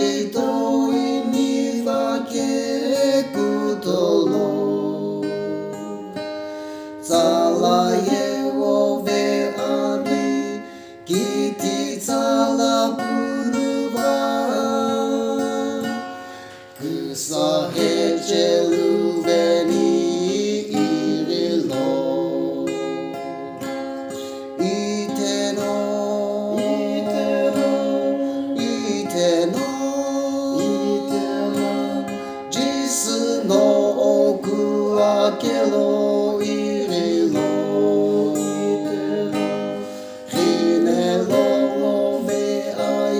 人に分けくとろザラエオベアニキティザラプルバクサヘチェルベニイリロイテノイテノジスの奥開けろイリロヒネロベアエ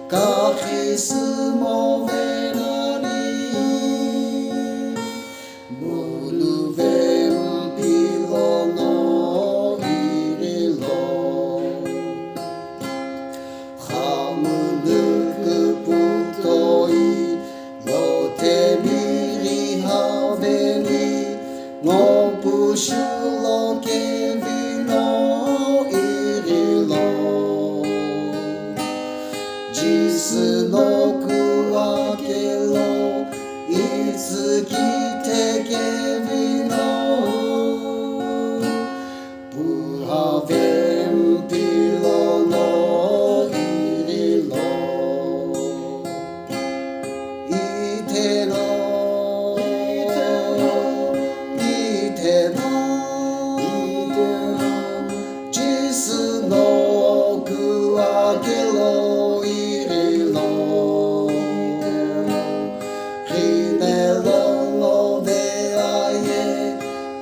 カヒスモベShulon kevino irilo Jisu no kuakelo Itsukite kevino Puhaven pilo no irilo Iteno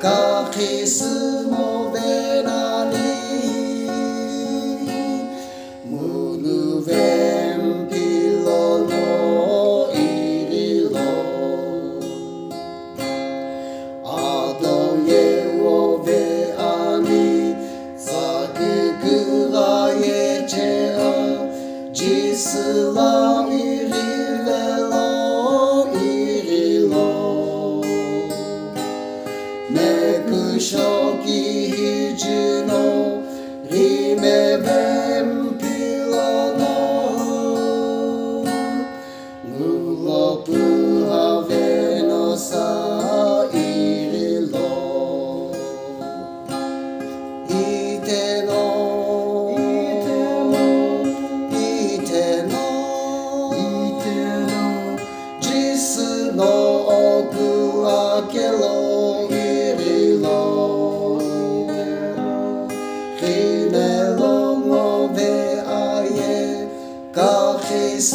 Kahis mo benani Muluvem pilo no irilo Ado yewo beani Sakukura yechea Jisla irivelo Shoki hiju no rime ben pilo no Nulo puhave no sa irilo Ite no Jisu no oku akelo Kahis